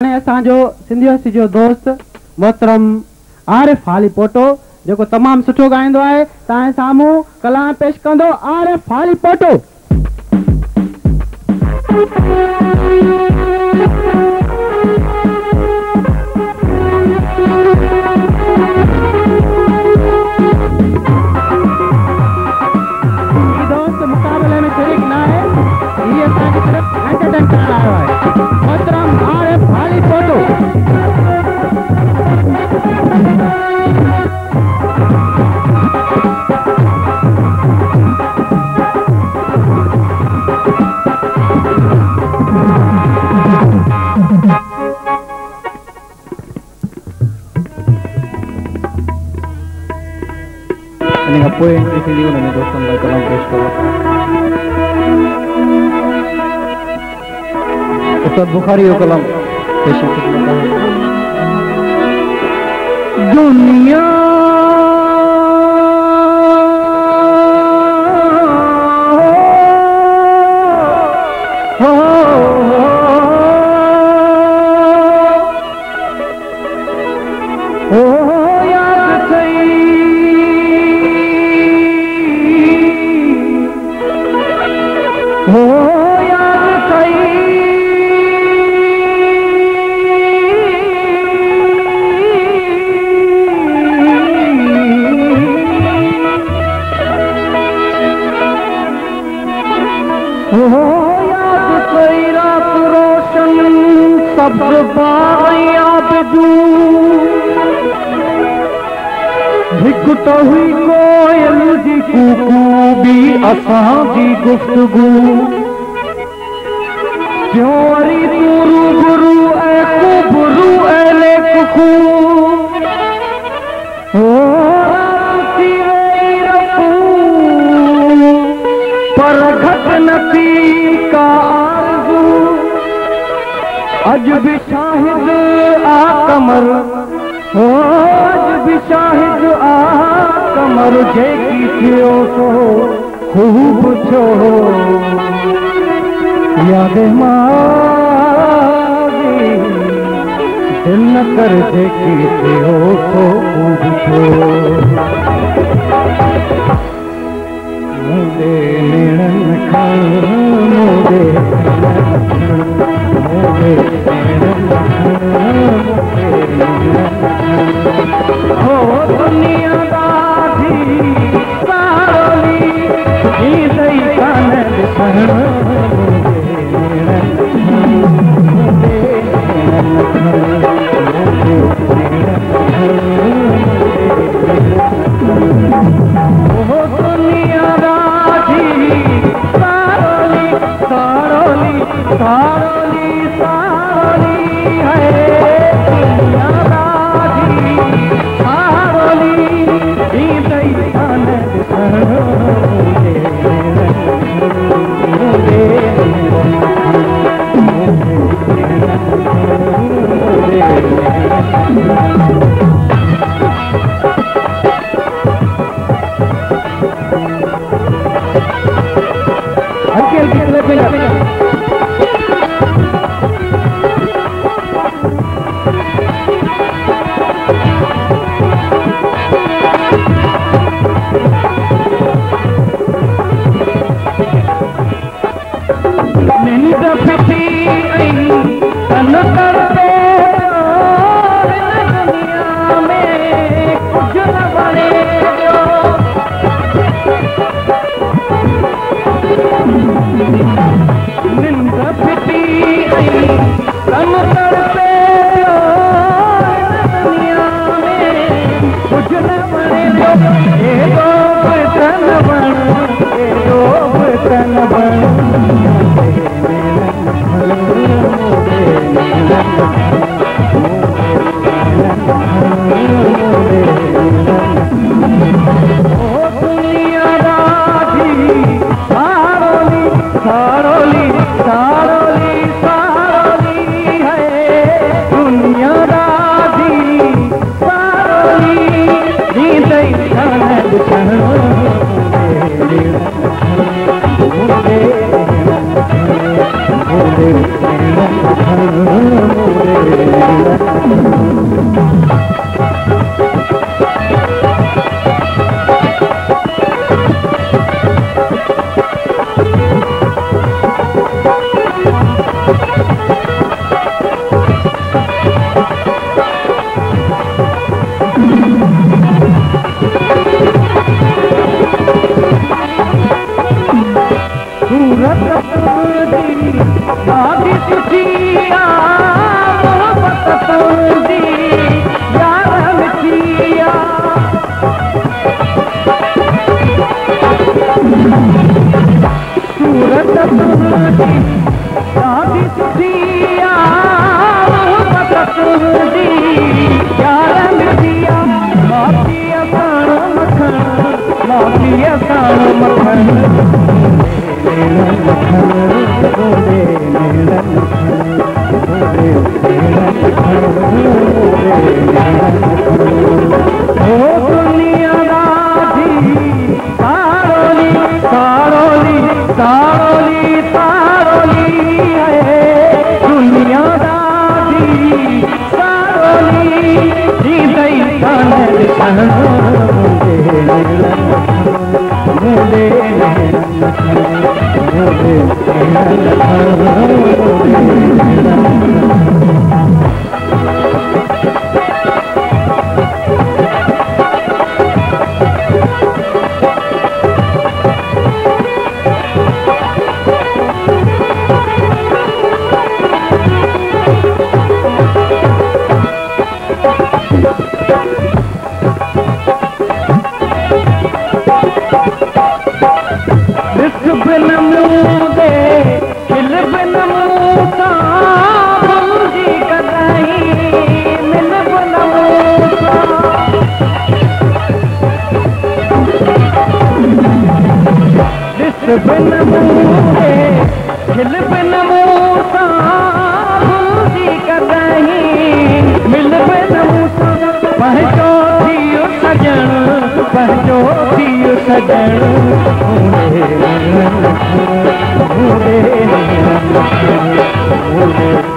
असो सिंधी जो दोस्त मोहतरम आरिफ हाली पोटो जो तमाम सुठो गाइंदो है ताए सामू कलाम पेश कंदो आरिफ हाली पोटो। दोस्त मुकाबले में शरीक ना है, ये सिर्फ एंटरटेन कर रहा है। मोहतरम आरिफ हाली Poto. Pueden decidir uno de los dos कलाम पेश करो। उस्ताद बुखारी हो कलाम पेश करता है। दुनिया हुई कोयल जी कूकू भी असां जी गुफ्तगू क्यों वरी तू रूबरू ऐ कुबरू ऐ लेकू हो राती वई रखूं पर घट नथी का आरज़ू अज भी शाहिद आ कमर हो अज भी शाहिद आ कमर जेकी थियो सो खूब छो याद मारी दिल न कर जेकी थियो सो खूब छो मुझे नेणन खण मुझे हो दुनिया शादी सुठी दी यार मिलिया माफी असाण मखण माफी असाण मखण दुनिया दादी सारोली सारोली सारोली सारोली है दुनिया दादी सारोली जी दई कान मुझे बिन मूंगे खिल बिन मूसा भूजी कदही मिल बिन मूसा पहचो थियो सजण पहचो थियो सजण मुझे